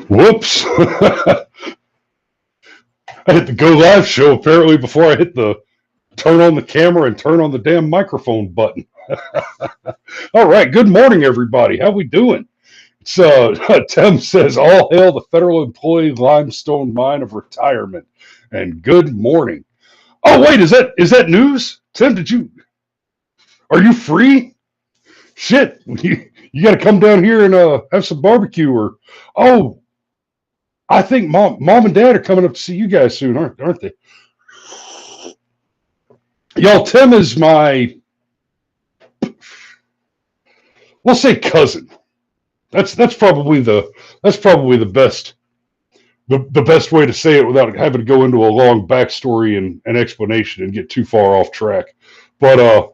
Whoops. I hit the go live show apparently before I hit the turn on the camera and turn on the damn microphone button. All right. Good morning, everybody. How we doing? So Tim says, all hail the federal employee limestone mine of retirement. And good morning. Oh, wait, is that news? Tim, are you free? Shit, you got to come down here and have some barbecue oh, I think mom and dad are coming up to see you guys soon, aren't they? Y'all, Tim is my, we'll say cousin. That's probably the best the best way to say it without having to go into a long backstory and explanation and get too far off track. But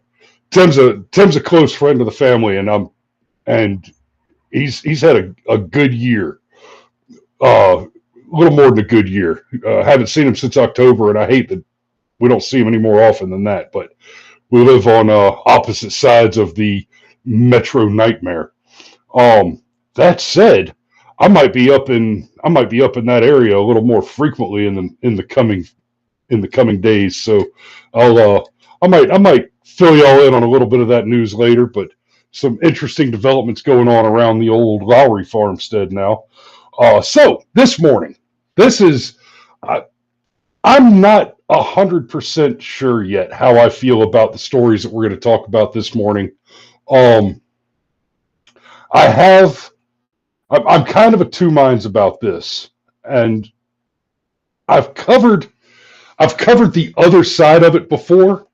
Tim's a close friend of the family, and he's had a good year. A little more than a good year. Haven't seen him since October, and I hate that we don't see him any more often than that. But we live on opposite sides of the metro nightmare. That said, I might be up in that area a little more frequently in the coming days. So I might fill y'all in on a little bit of that news later. But some interesting developments going on around the old Lowry farmstead now. So this morning, I'm not 100% sure yet how I feel about the stories that we're going to talk about this morning. I'm kind of of two minds about this, and I've covered the other side of it before,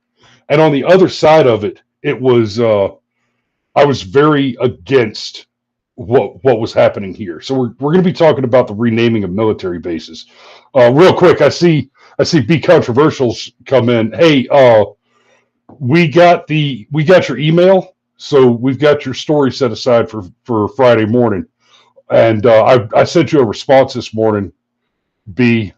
and on the other side of it, it was I was very against what was happening here. So we're going to be talking about the renaming of military bases. Real quick, I see Be Controversials come in. Hey, we got your email, so we've got your story set aside for Friday morning. And I sent you a response this morning, B.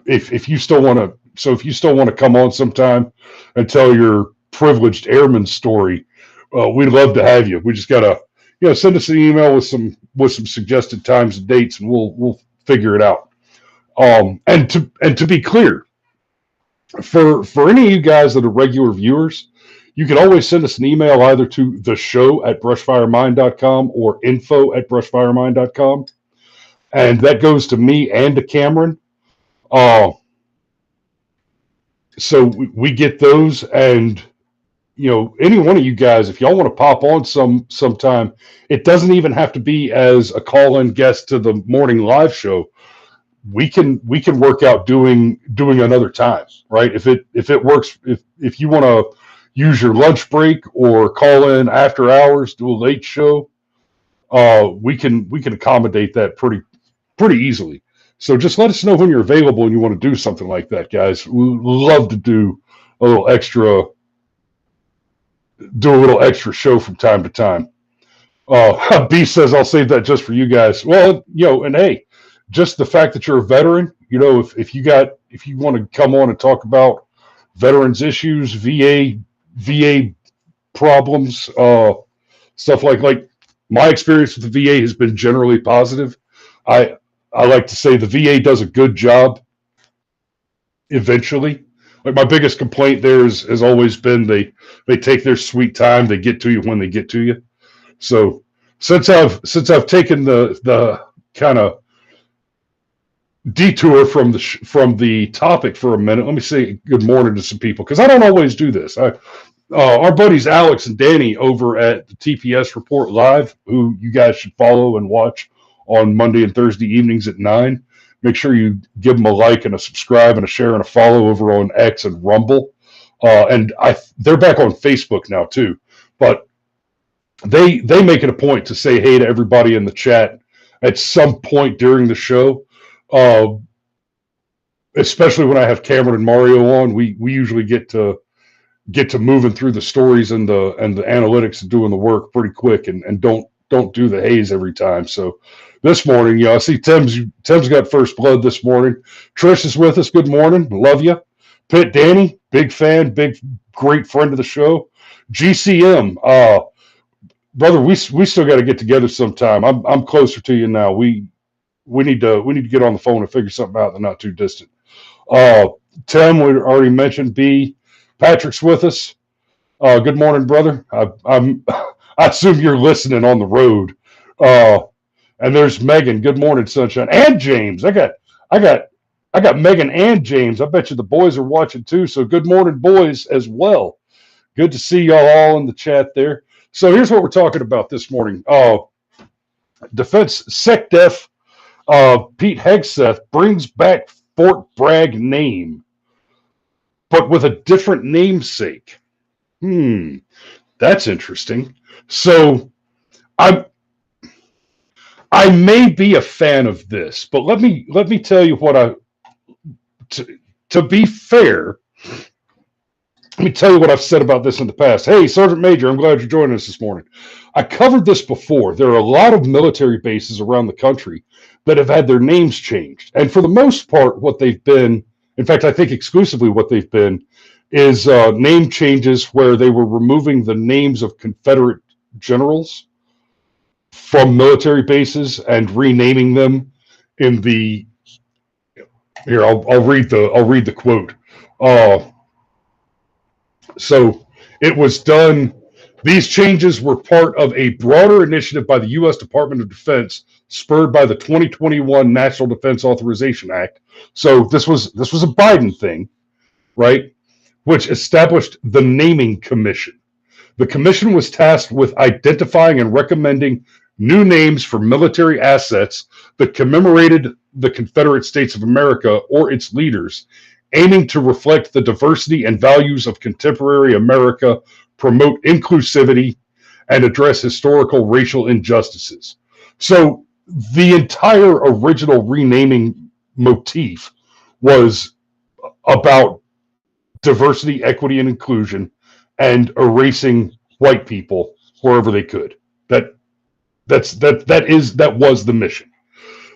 If you still want to come on sometime and tell your privileged airman story, we'd love to have you. We just gotta, send us an email with some suggested times and dates, and we'll figure it out. And to be clear, for any of you guys that are regular viewers, you can always send us an email either to the show at brushfiremind.com or info@brushfiremind.com. And that goes to me and to Cameron. So we get those, and any one of you guys, if y'all want to pop on sometime, it doesn't even have to be as a call-in guest to the morning live show. We can work out doing another time, right? If it works, if you want to use your lunch break or call in after hours, do a late show, we can accommodate that pretty easily. So just let us know when you're available and you want to do something like that, guys. We love to do a little extra show from time to time. B says, I'll save that just for you guys. Well, and hey, just the fact that you're a veteran, if you want to come on and talk about veterans issues, VA problems, stuff like my experience with the VA has been generally positive. I like to say the VA does a good job eventually. Like, my biggest complaint there has always been they take their sweet time. They get to you when they get to you. So since I've taken the kind of detour from the topic for a minute, let me say good morning to some people, because I don't always do this. Our buddies Alex and Danny over at the TPS Report Live, who you guys should follow and watch on Monday and Thursday evenings at 9. Make sure you give them a like and a subscribe and a share and a follow over on X and Rumble. And they're back on Facebook now too. But they make it a point to say hey to everybody in the chat at some point during the show. Especially when I have Cameron and Mario on, we usually get to moving through the stories and the analytics and doing the work pretty quick, and don't do the haze every time. So this morning, I see Tim's got first blood this morning. Trish is with us. Good morning. Love you. Pitt Danny, big fan, great friend of the show. GCM, brother, we still got to get together sometime. I'm closer to you now. We need to get on the phone and figure something out in the not too distant. Uh, Tim, we already mentioned. B, Patrick's with us. Good morning, brother. I assume you're listening on the road. Uh, and there's Megan. Good morning, sunshine, and James. I got Megan and James. I bet you the boys are watching too. So good morning, boys, as well. Good to see y'all all in the chat there. So here's what we're talking about this morning. Defense SecDef Pete Hegseth brings back Fort Bragg name, but with a different namesake. That's interesting. So I may be a fan of this, but let me tell you what to be fair, let me tell you what I've said about this in the past. Hey, Sergeant Major, I'm glad you're joining us this morning. I covered this before. There are a lot of military bases around the country that have had their names changed. And for the most part, what they've been, in fact, I think exclusively what they've been, is name changes where they were removing the names of Confederate generals from military bases and renaming them in the here. I'll read the quote. So it was done. These changes were part of a broader initiative by the U.S. Department of Defense, spurred by the 2021 National Defense Authorization Act. So this was a Biden thing, right? Which established the Naming Commission. The commission was tasked with identifying and recommending new names for military assets that commemorated the Confederate States of America or its leaders, aiming to reflect the diversity and values of contemporary America, promote inclusivity, and address historical racial injustices. So the entire original renaming motif was about diversity, equity, and inclusion, and erasing white people wherever they could. That was the mission.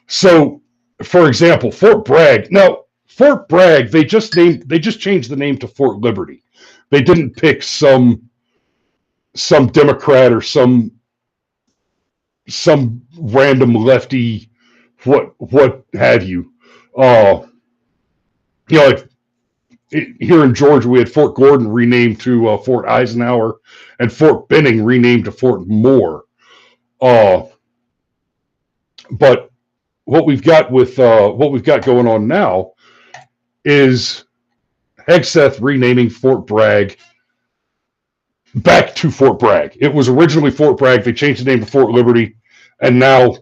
So, for example, Fort Bragg. Now, Fort Bragg, they just changed the name to Fort Liberty. They didn't pick some Democrat or some random lefty what have you. Like here in Georgia, we had Fort Gordon renamed to Fort Eisenhower, and Fort Benning renamed to Fort Moore. But what we've got going on now is Hegseth renaming Fort Bragg back to Fort Bragg. It was originally Fort Bragg. They changed the name to Fort Liberty, and now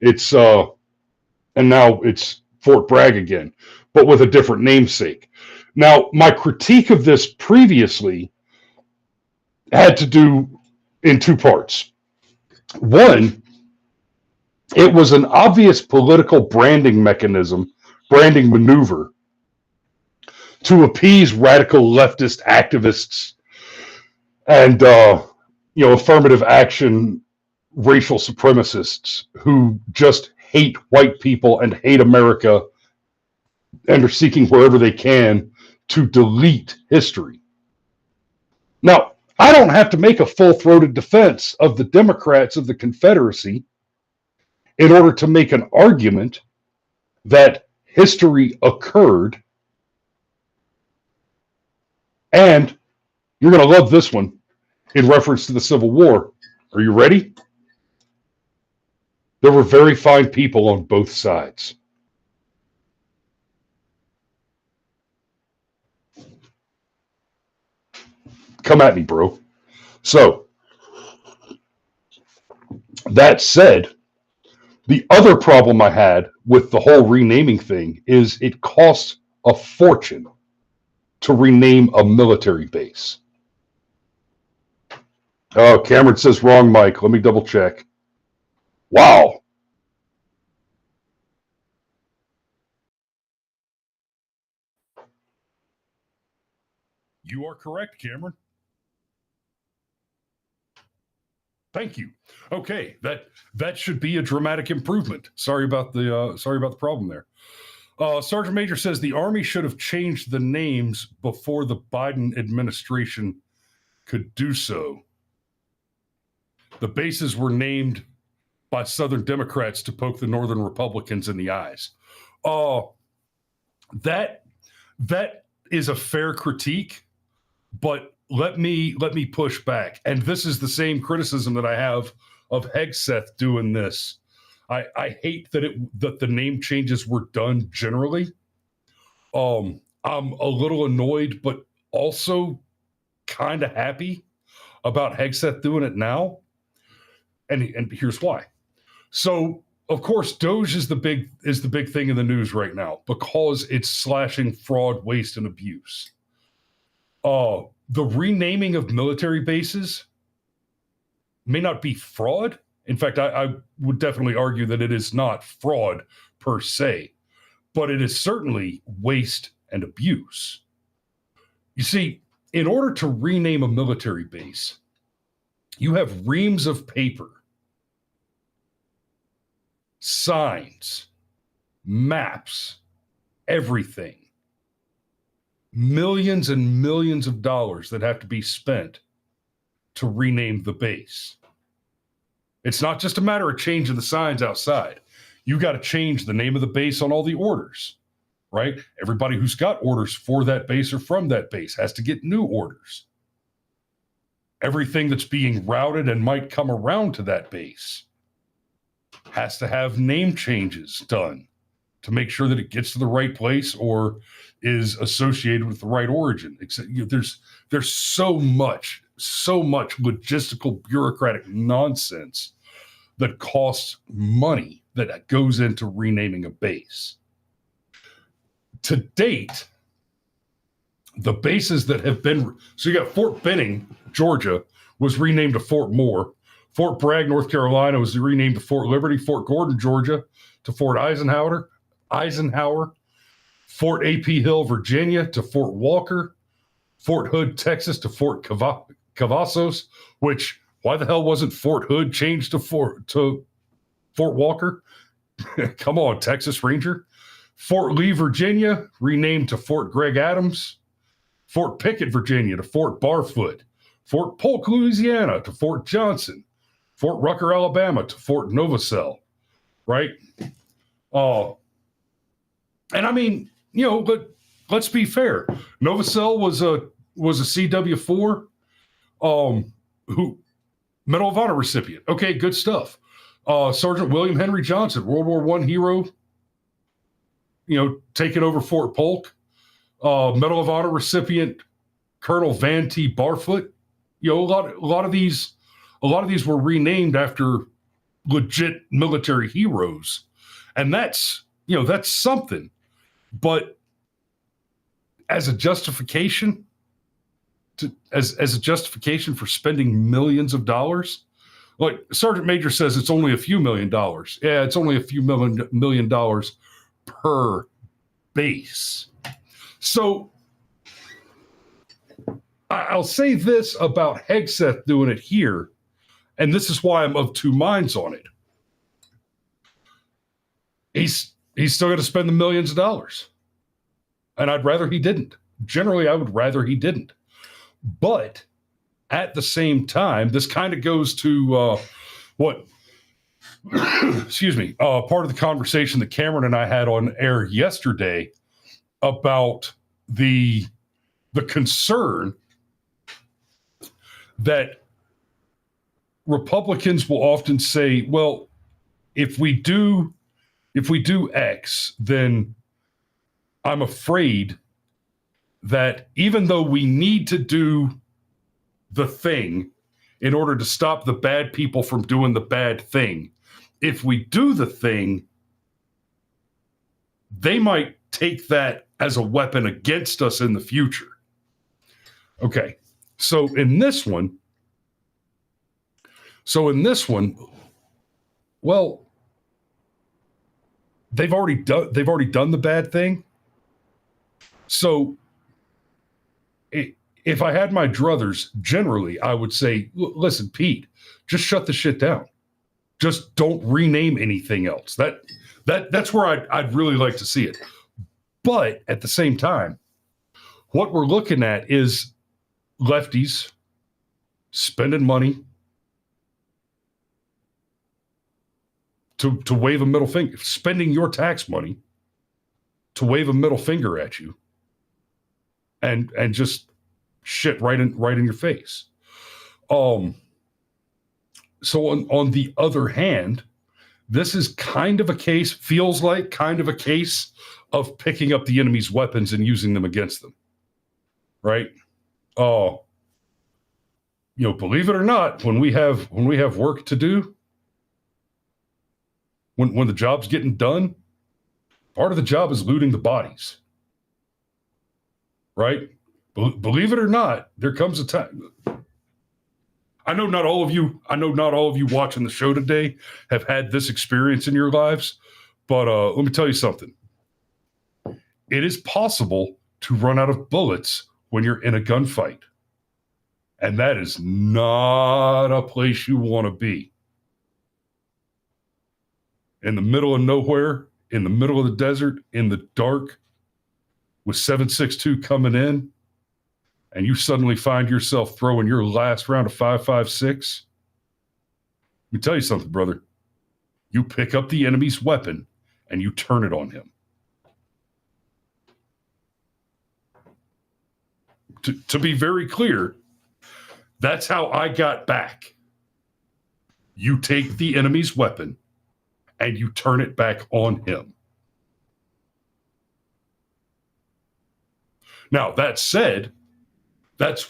it's Fort Bragg again, but with a different namesake. Now, my critique of this previously had to do in two parts. One, it was an obvious political branding maneuver to appease radical leftist activists and affirmative action racial supremacists who just hate white people and hate America and are seeking wherever they can to delete history. Now, I don't have to make a full-throated defense of the Democrats of the Confederacy in order to make an argument that history occurred. And you're going to love this one in reference to the Civil War. Are you ready? There were very fine people on both sides. Come at me, bro. So, that said, the other problem I had with the whole renaming thing is it costs a fortune to rename a military base. Oh, Cameron says wrong, Mike. Let me double check. Wow. You are correct, Cameron. Thank you. Okay, that should be a dramatic improvement. Sorry about the problem there. Sergeant Major says the Army should have changed the names before the Biden administration could do so. The bases were named by Southern Democrats to poke the Northern Republicans in the eyes. That is a fair critique, but let me push back. And this is the same criticism that I have of Hegseth doing this. I hate that the name changes were done generally. I'm a little annoyed, but also kind of happy about Hegseth doing it now. And here's why. So, of course, Doge is the big thing in the news right now because it's slashing fraud, waste, and abuse. The renaming of military bases may not be fraud. In fact, I would definitely argue that it is not fraud per se, but it is certainly waste and abuse. You see, in order to rename a military base, you have reams of paper, signs, maps, everything. Millions and millions of dollars that have to be spent to rename the base. It's not just a matter of changing the signs outside. You got to change the name of the base on all the orders, right? Everybody who's got orders for that base or from that base has to get new orders. Everything that's being routed and might come around to that base has to have name changes done to make sure that it gets to the right place or is associated with the right origin. Except, there's so much logistical bureaucratic nonsense that costs money that goes into renaming a base. To date, the bases that have been, so you got Fort Benning, Georgia, was renamed to Fort Moore. Fort Bragg, North Carolina, was renamed to Fort Liberty. Fort Gordon, Georgia, to Fort Eisenhower. Fort A.P. Hill, Virginia, to Fort Walker. Fort Hood, Texas, to Fort Cavazos, which, why the hell wasn't Fort Hood changed to Fort Walker? Come on, Texas Ranger. Fort Lee, Virginia, renamed to Fort Greg Adams. Fort Pickett, Virginia, to Fort Barfoot. Fort Polk, Louisiana, to Fort Johnson. Fort Rucker, Alabama, to Fort Novosel, right? And I mean, but let's be fair. Novosel was a CW4 who Medal of Honor recipient. Okay, good stuff. Sergeant William Henry Johnson, World War I hero, taking over Fort Polk. Medal of Honor recipient Colonel Van T. Barfoot. A lot of these were renamed after legit military heroes, and that's something. But as a justification as a justification for spending millions of dollars, like Sergeant Major says, it's only a few $1 million. Yeah, it's only a few $1 million per base. So I'll say this about Hegseth doing it here, and this is why I'm of two minds on it. He's still going to spend the millions of dollars. And I'd rather he didn't. Generally, I would rather he didn't. But at the same time, this kind of goes to part of the conversation that Cameron and I had on air yesterday about the concern that Republicans will often say, well, if we do X, then I'm afraid that even though we need to do the thing in order to stop the bad people from doing the bad thing, if we do the thing, they might take that as a weapon against us in the future. Okay, so in this one, well, they've already done the bad thing. So if I had my druthers, generally, I would say, listen, Pete, just shut the shit down. Just don't rename anything else. That's where I'd really like to see it. But at the same time, what we're looking at is lefties spending money to wave a middle finger, spending your tax money to wave a middle finger at you and just shit right in your face. So on the other hand, this is kind of a case, feels like kind of a case of picking up the enemy's weapons and using them against them. Right? Believe it or not, when we have work to do, when the job's getting done, part of the job is looting the bodies. Right? Believe it or not, there comes a time. I know not all of you watching the show today have had this experience in your lives, but let me tell you something. It is possible to run out of bullets when you're in a gunfight. And that is not a place you want to be. In the middle of nowhere, in the middle of the desert, in the dark, with 7.62 coming in, and you suddenly find yourself throwing your last round of 5.56, let me tell you something, brother. You pick up the enemy's weapon and you turn it on him. To be very clear, that's how I got back. You take the enemy's weapon and you turn it back on him. Now, that said, that's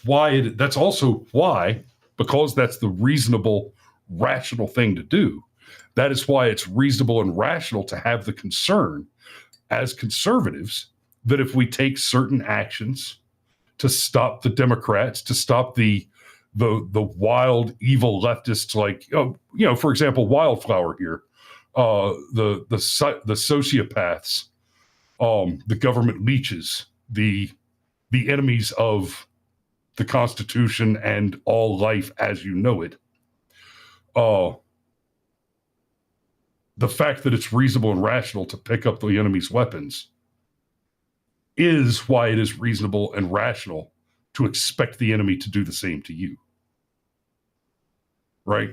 also why, because that's the reasonable, rational thing to do, that is why it's reasonable and rational to have the concern as conservatives that if we take certain actions to stop the Democrats, to stop the wild, evil leftists, like, for example, Wildflower here, the sociopaths, the government leeches, the enemies of the Constitution and all life as you know it. The fact that it's reasonable and rational to pick up the enemy's weapons is why it is reasonable and rational to expect the enemy to do the same to you. Right?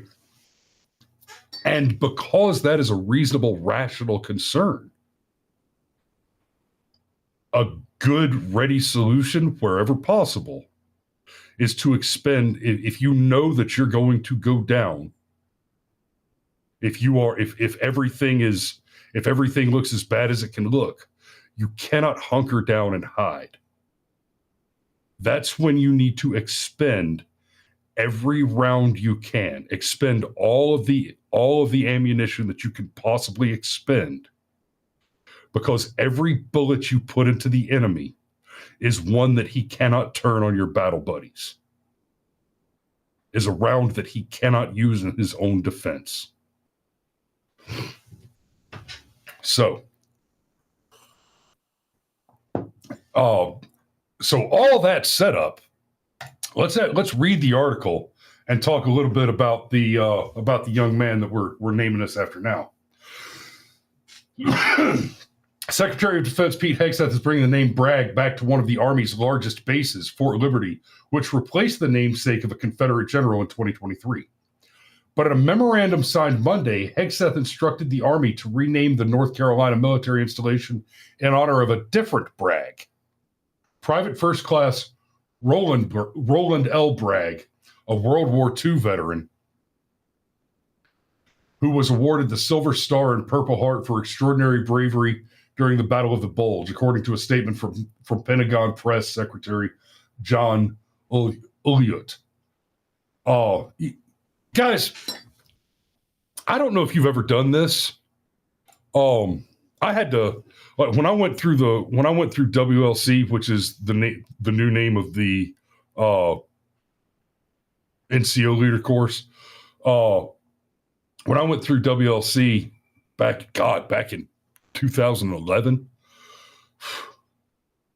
And because that is a reasonable, rational concern, a good, ready solution wherever possible is to expend, if you know that you're going to go down, if everything looks as bad as it can look, you cannot hunker down and hide. That's when you need to expend every round you can. Expend all of the ammunition that you can possibly expend. Because every bullet you put into the enemy is one that he cannot turn on your battle buddies. Is a round that he cannot use in his own defense. So all that set up, let's read the article and talk a little bit about the young man that we're naming this after now. Secretary of Defense Pete Hegseth is bringing the name Bragg back to one of the Army's largest bases, Fort Liberty, which replaced the namesake of a Confederate general in 2023. But in a memorandum signed Monday, Hegseth instructed the Army to rename the North Carolina military installation in honor of a different Bragg. Private First Class Roland L. Bragg, a World War II veteran, who was awarded the Silver Star and Purple Heart for extraordinary bravery during the Battle of the Bulge, according to a statement from Pentagon Press Secretary John Ulliott. Guys, I don't know if you've ever done this. I had to, when I went through WLC, which is the new name of the NCO leader course. When I went through WLC back in 2011,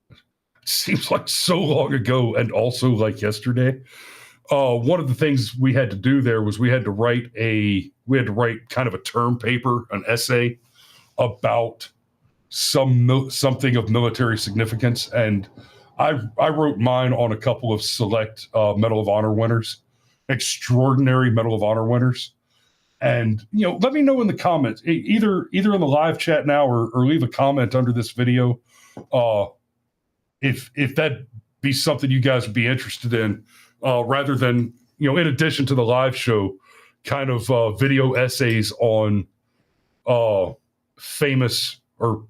it seems like so long ago and also like yesterday. One of the things we had to do there was we had to write kind of a term paper, an essay about something of military significance. And I wrote mine on a couple of select Medal of Honor winners, extraordinary Medal of Honor winners. And let me know in the comments, either in the live chat now or leave a comment under this video, if that be something you guys would be interested in, rather than in addition to the live show, kind of video essays on famous, or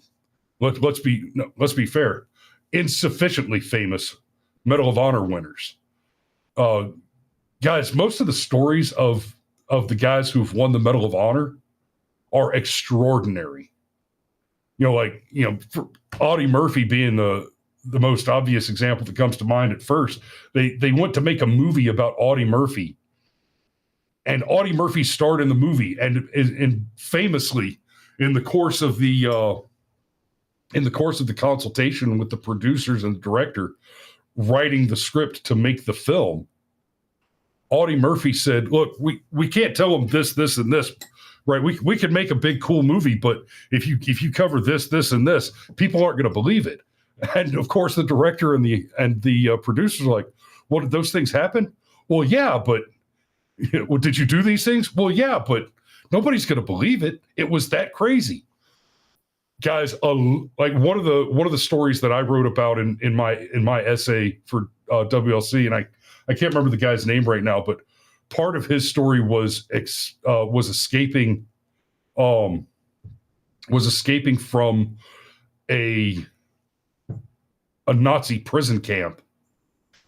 let's be fair, insufficiently famous Medal of Honor winners. Guys, most of the stories of the guys who've won the Medal of Honor are extraordinary. For Audie Murphy being the most obvious example that comes to mind at first. They went to make a movie about Audie Murphy, and Audie Murphy starred in the movie, and famously in the course of the consultation with the producers and the director writing the script to make the film, Audie Murphy said, look, we can't tell them this, and this, right? We could make a big, cool movie, but if you cover this, and this, people aren't going to believe it. And of course, the director and the producers are like, well, did those things happen? Well, yeah, but well, did you do these things? Well, yeah, but nobody's going to believe it. It was that crazy. Guys, like one of the stories that I wrote about in my essay for WLC, and I can't remember the guy's name right now, but part of his story was escaping from a Nazi prison camp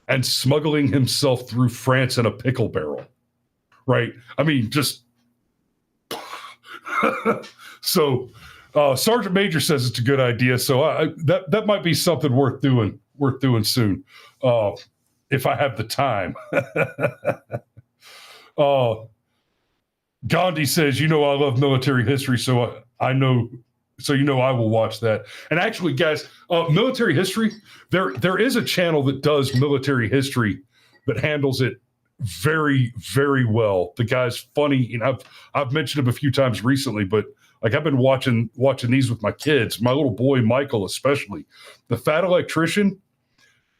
and smuggling himself through France in a pickle barrel. Right? I mean, just so Sergeant Major says it's a good idea, so that might be something worth doing soon, if I have the time. Gandhi says, I love military history, so I know. So I will watch that. And actually, guys, military history, there is a channel that does military history that handles it very, very well. The guy's funny, and I've mentioned him a few times recently, but like I've been watching these with my kids, my little boy Michael especially. The Fat Electrician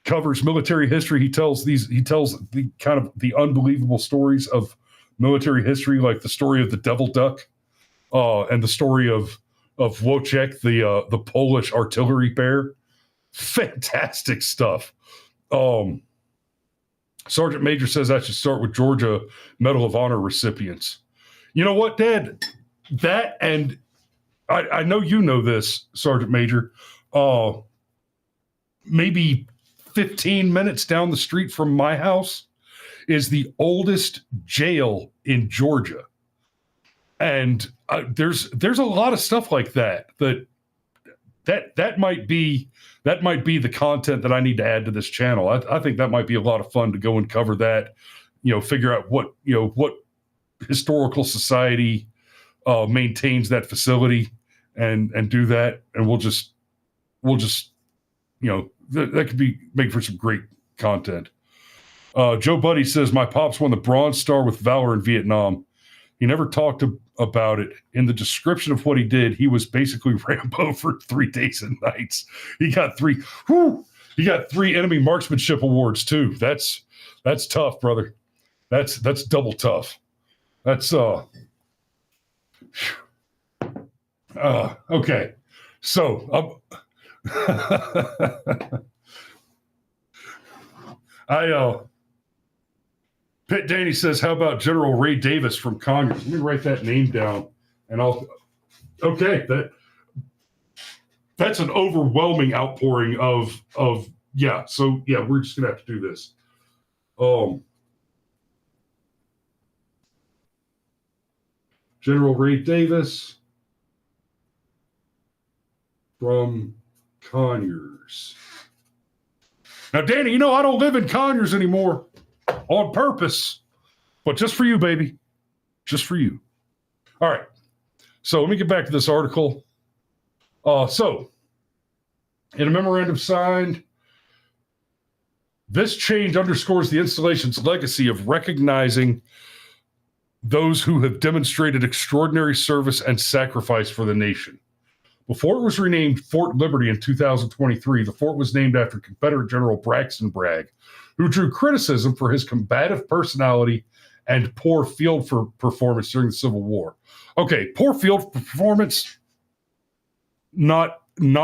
covers military history. He tells the kind of the unbelievable stories of military history, like the story of the Devil Duck, and the story of Wojciech, the Polish artillery bear. Fantastic stuff. Sergeant Major says I should start with Georgia Medal of Honor recipients. You know what, Dad? That, and I know you know this, Sergeant Major. Maybe 15 minutes down the street from my house is the oldest jail in Georgia. And there's a lot of stuff like that might be the content that I need to add to this channel. I think that might be a lot of fun to go and cover that, figure out what historical society maintains that facility and do that. And we'll just that could make for some great content. Joe Buddy says, my pops won the Bronze Star with valor in Vietnam. He never talked about it. In the description of what he did, he was basically Rambo for 3 days and nights. He got 3 enemy marksmanship awards too. That's tough, brother. That's double tough. That's okay. So Pitt Danny says, how about General Ray Davis from Conyers? Let me write that name down, and okay, that's an overwhelming outpouring of yeah. So yeah, we're just gonna have to do this. General Ray Davis from Conyers. Now, Danny, I don't live in Conyers anymore. On purpose, but just for you, baby. Just for you. All right. So let me get back to this article. So, in a memorandum signed, this change underscores the installation's legacy of recognizing those who have demonstrated extraordinary service and sacrifice for the nation. Before it was renamed Fort Liberty in 2023, the fort was named after Confederate General Braxton Bragg, who drew criticism for his combative personality and poor field performance during the Civil War. Okay, poor field performance, not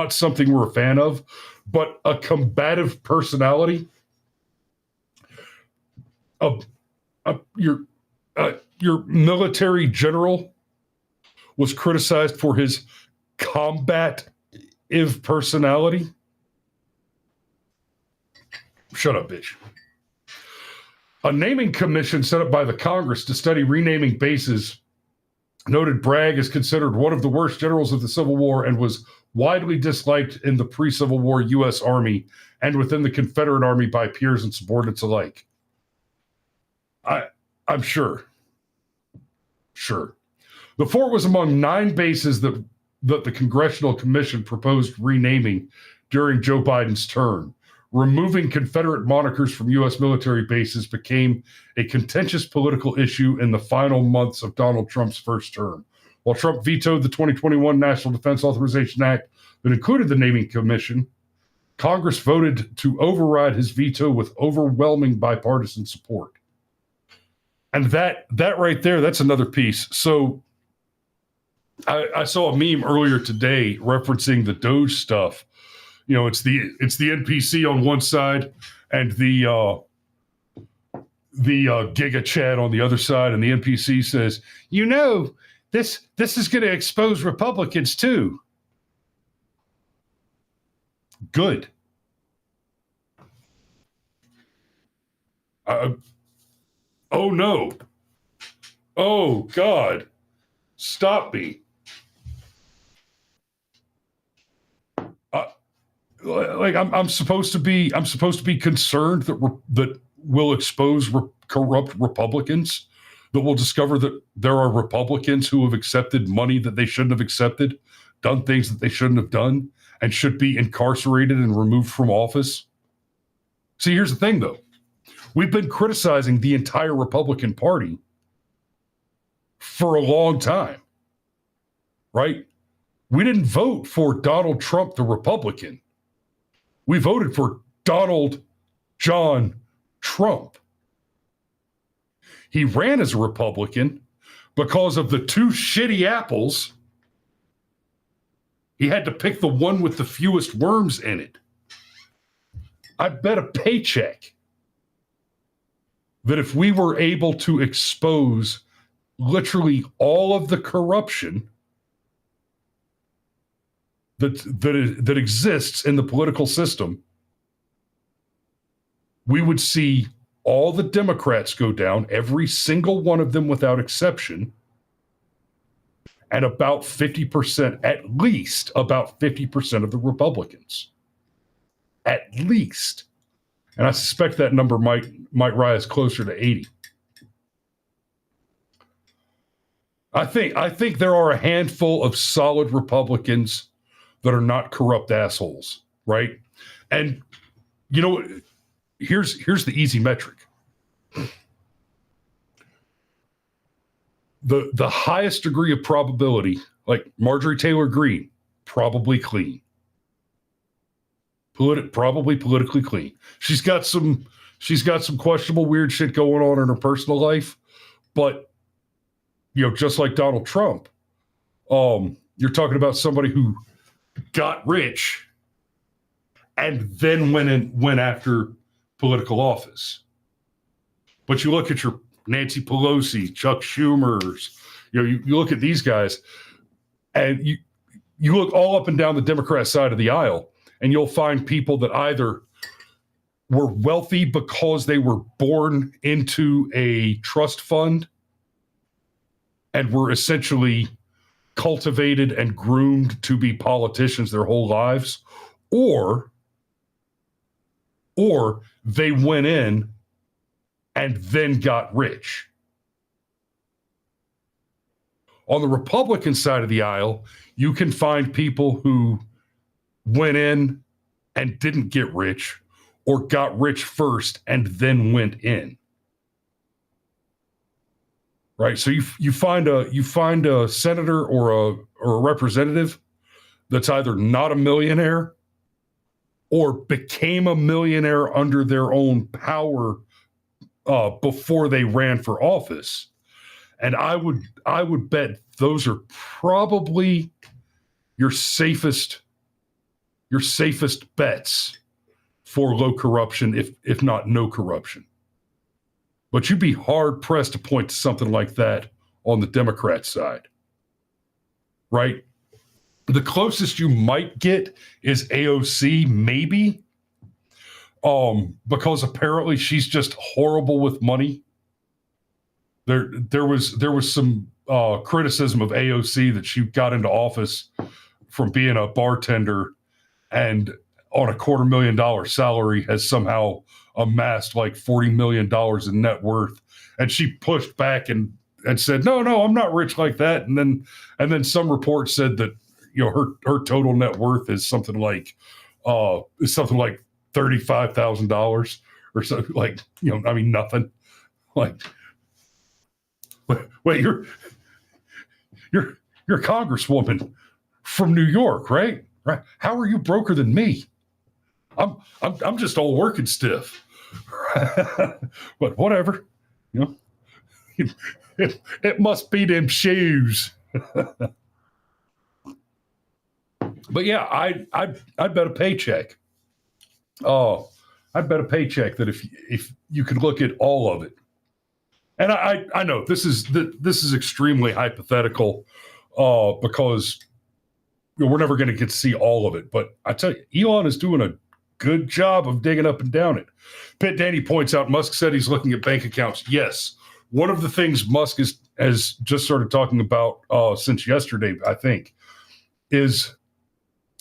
something we're a fan of, but a combative personality. Your military general was criticized for his combative personality. Shut up, bitch. A naming commission set up by the Congress to study renaming bases noted Bragg is considered one of the worst generals of the Civil War and was widely disliked in the pre-Civil War U.S. Army and within the Confederate Army by peers and subordinates alike. I'm sure. Sure. The fort was among 9 bases that the Congressional Commission proposed renaming during Joe Biden's term. Removing Confederate monikers from U.S. military bases became a contentious political issue in the final months of Donald Trump's first term. While Trump vetoed the 2021 National Defense Authorization Act that included the naming commission, Congress voted to override his veto with overwhelming bipartisan support. And that right there, that's another piece. So I saw a meme earlier today referencing the Doge stuff. You know, it's the NPC on one side and the Giga Chat on the other side, and the NPC says, "You know, this is going to expose Republicans too." Good. Oh no. Oh God. Stop me. Like I'm supposed to be concerned that will expose corrupt Republicans, that will discover that there are Republicans who have accepted money that they shouldn't have accepted, done things that they shouldn't have done, and should be incarcerated and removed from office. See, here's the thing though. We've been criticizing the entire Republican Party for a long time, right? We didn't vote for Donald Trump, the Republican. We voted for Donald John Trump. He ran as a Republican because of the 2 shitty apples. He had to pick the one with the fewest worms in it. I bet a paycheck that if we were able to expose literally all of the corruption that exists in the political system, we would see all the Democrats go down, every single one of them without exception, and about 50%, at least about 50% of the Republicans. At least. And I suspect that number might rise closer to 80. I think there are a handful of solid Republicans that are not corrupt assholes, right? And you know, here's the easy metric. The highest degree of probability, like Marjorie Taylor Greene, probably clean. Probably politically clean. She's got some questionable weird shit going on in her personal life, but you know, just like Donald Trump, you're talking about somebody who got rich and then went after political office. But you look at your Nancy Pelosi, Chuck Schumer's, you know, you look at these guys, and you look all up and down the Democrat side of the aisle, and you'll find people that either were wealthy because they were born into a trust fund and were essentially cultivated and groomed to be politicians their whole lives, or they went in and then got rich. On the Republican side of the aisle, you can find people who went in and didn't get rich, or got rich first and then went in. Right, so you find a senator or a representative that's either not a millionaire or became a millionaire under their own power before they ran for office. And I would bet those are probably your safest bets for low corruption, if not no corruption. But you'd be hard pressed to point to something like that on the Democrat side, right? The closest you might get is AOC, maybe, because apparently she's just horrible with money. There was some criticism of AOC that she got into office from being a bartender and on a $250,000 salary has somehow amassed like $40 million in net worth. And she pushed back and said, no, I'm not rich like that. And then some reports said that, you know, her total net worth is something like $35,000 or something, like, you know, I mean, nothing. Like, wait, you're a congresswoman from New York, right? Right? How are you broker than me? I'm just all working stiff. But whatever, you know, it must be them shoes. But yeah, I'd bet a paycheck. Oh, I'd bet a paycheck that if you could look at all of it, and I know this is extremely hypothetical, because we're never going to get to see all of it. But I tell you, Elon is doing a good job of digging up and down it. Pitt Danny points out Musk said he's looking at bank accounts. Yes, one of the things Musk has just started talking about since yesterday, I think, is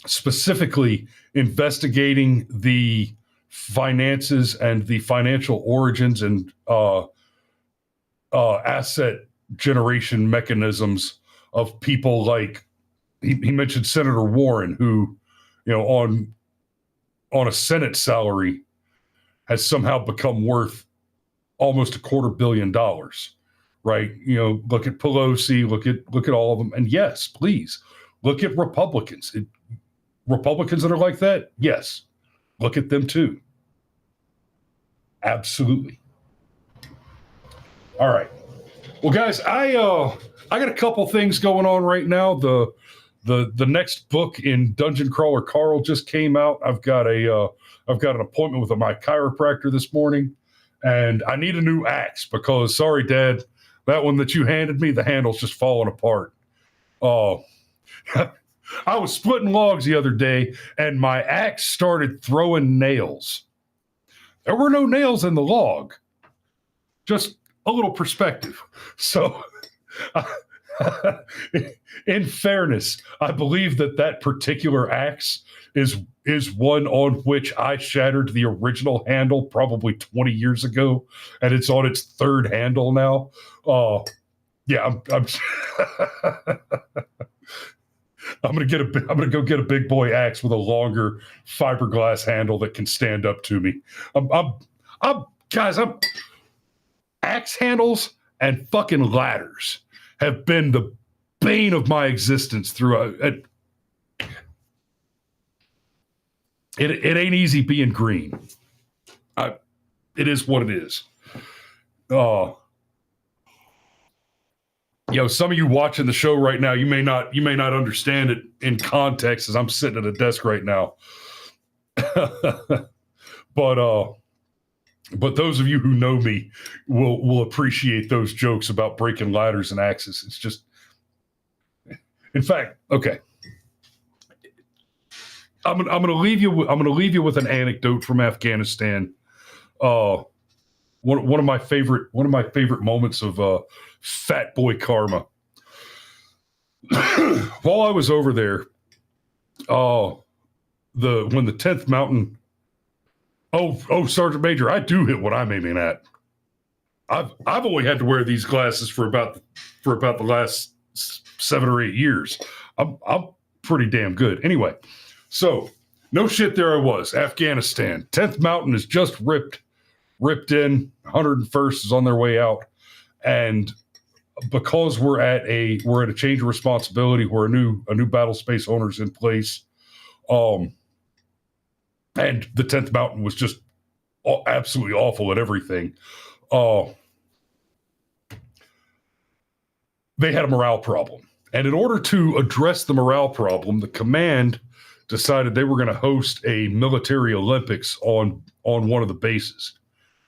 specifically investigating the finances and the financial origins and asset generation mechanisms of people like he mentioned Senator Warren, who, you know, on a Senate salary has somehow become worth almost $250 million, right? You know, look at Pelosi, look at all of them. And yes, please look at Republicans. Republicans that are like that, yes, look at them too. Absolutely. All right. Well, guys, I got a couple things going on right now. The next book in Dungeon Crawler Carl just came out. I've got an appointment with my chiropractor this morning, and I need a new axe because, sorry, Dad, that one that you handed me, the handle's just falling apart. Oh, I was splitting logs the other day, and my axe started throwing nails. There were no nails in the log, just a little perspective. So, in fairness, I believe that particular axe is one on which I shattered the original handle probably 20 years ago, and it's on its third handle now. Yeah, I'm gonna go get a big boy axe with a longer fiberglass handle that can stand up to me. Guys, axe handles and fucking ladders have been the bane of my existence throughout. It ain't easy being green. It is what it is. You know, some of you watching the show right now, you may not understand it in context as I'm sitting at a desk right now. But those of you who know me will appreciate those jokes about breaking ladders and axes. It's just, in fact, okay. I'm gonna leave you with an anecdote from Afghanistan. One of my favorite moments of fat boy karma. While I was over there, when the 10th Mountain. Oh, Sergeant Major, I do hit what I'm aiming at. I've only had to wear these glasses for about the last 7 or 8 years. I'm pretty damn good. Anyway, so no shit, there I was, Afghanistan. 10th Mountain is just ripped in. 101st is on their way out, and because we're at a change of responsibility, where a new battle space owner's in place, and the 10th Mountain was just absolutely awful at everything. they had a morale problem. And in order to address the morale problem, the command decided they were going to host a military Olympics on one of the bases.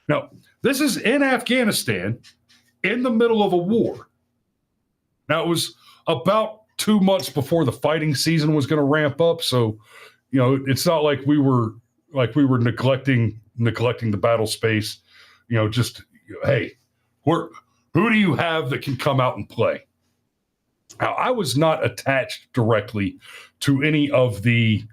Now, this is in Afghanistan in the middle of a war. Now, it was about 2 months before the fighting season was going to ramp up. So, it's not like we were neglecting the battle space. Hey, who do you have that can come out and play? Now, I was not attached directly to any of the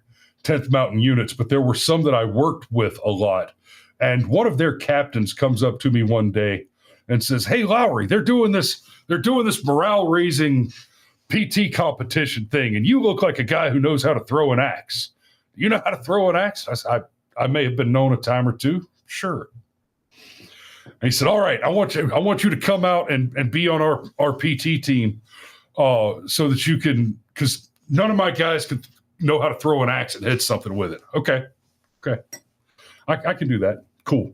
10th Mountain units, but there were some that I worked with a lot. And one of their captains comes up to me one day and says, "Hey, Lowry, they're doing this morale raising PT competition thing, and you look like a guy who knows how to throw an axe. Do you know how to throw an axe?" I said, I may have been known a time or two. Sure. And he said, "All right, I want you to come out and be on our PT team so that you can, because none of my guys could know how to throw an axe and hit something with it." Okay. I can do that. Cool.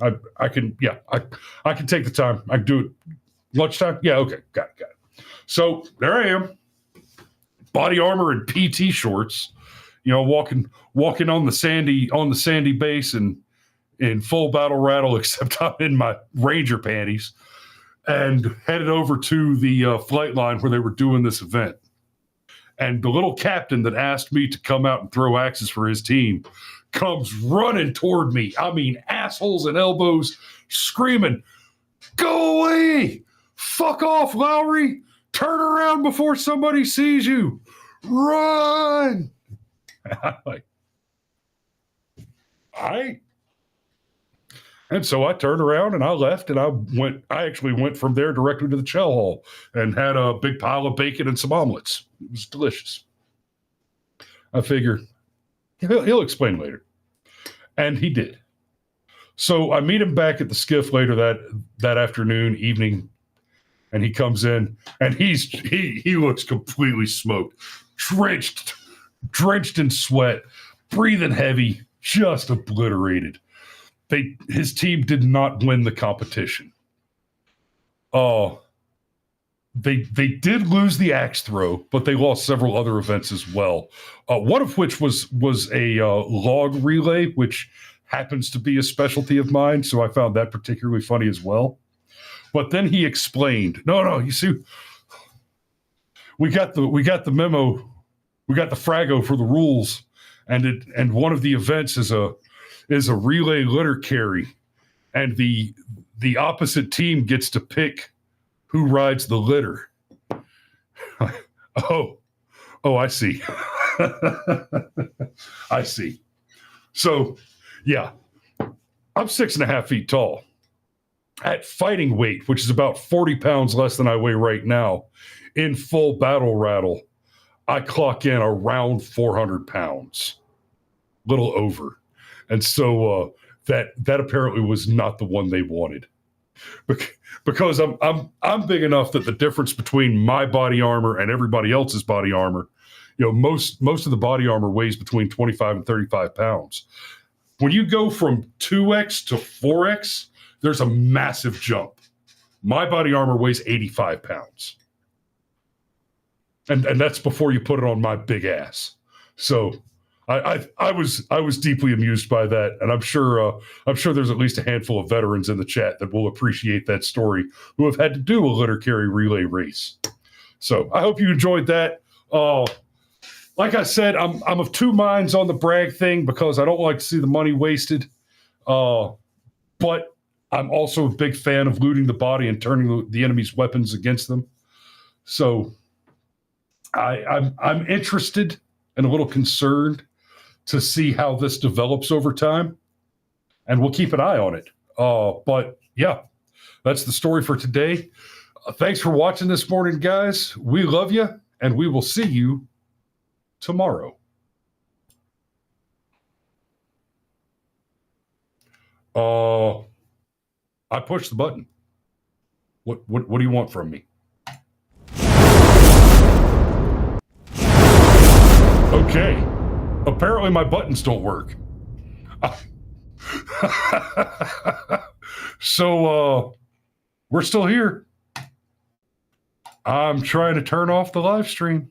I can take the time. I can do it lunchtime. Yeah. Okay. Got it. So there I am, body armor and PT shorts, walking on the sandy base and in full battle rattle, except I'm in my Ranger panties, and headed over to the flight line where they were doing this event. And the little captain that asked me to come out and throw axes for his team comes running toward me. I mean, assholes and elbows, screaming, "Go away! Fuck off, Lowry! Turn around before somebody sees you! Run!" I'm like, all right. And so I turned around and I left, and I actually went from there directly to the chow hall and had a big pile of bacon and some omelets. It was delicious. I figure he'll explain later. And he did. So I meet him back at the skiff later that evening, and he comes in and he looks completely smoked, drenched in sweat, breathing heavy, just obliterated. His team did not win the competition. They did lose the axe throw, but they lost several other events as well. One of which was a log relay, which happens to be a specialty of mine, so I found that particularly funny as well. But then he explained, "No, you see, we got the memo, we got the frago for the rules, and one of the events is a relay litter carry, and the opposite team gets to pick who rides the litter." Oh, I see. I see. So, yeah, I'm 6.5 feet tall. At fighting weight, which is about 40 pounds less than I weigh right now, in full battle rattle, I clock in around 400 pounds, little over. And so that apparently was not the one they wanted, because I'm big enough that the difference between my body armor and everybody else's body armor, most of the body armor weighs between 25 and 35 pounds. When you go from 2X to 4X, there's a massive jump. My body armor weighs 85 pounds. And that's before you put it on my big ass. So I was deeply amused by that, and I'm sure there's at least a handful of veterans in the chat that will appreciate that story who have had to do a litter carry relay race. So I hope you enjoyed that. Like I said, I'm of two minds on the Bragg thing, because I don't like to see the money wasted, but I'm also a big fan of looting the body and turning the enemy's weapons against them. So I'm interested and a little concerned to see how this develops over time, and we'll keep an eye on it. But yeah, that's the story for today. Thanks for watching this morning, guys. We love you, and we will see you tomorrow. I pushed the button. What do you want from me? Okay. Apparently my buttons don't work. So we're still here. I'm trying to turn off the live stream.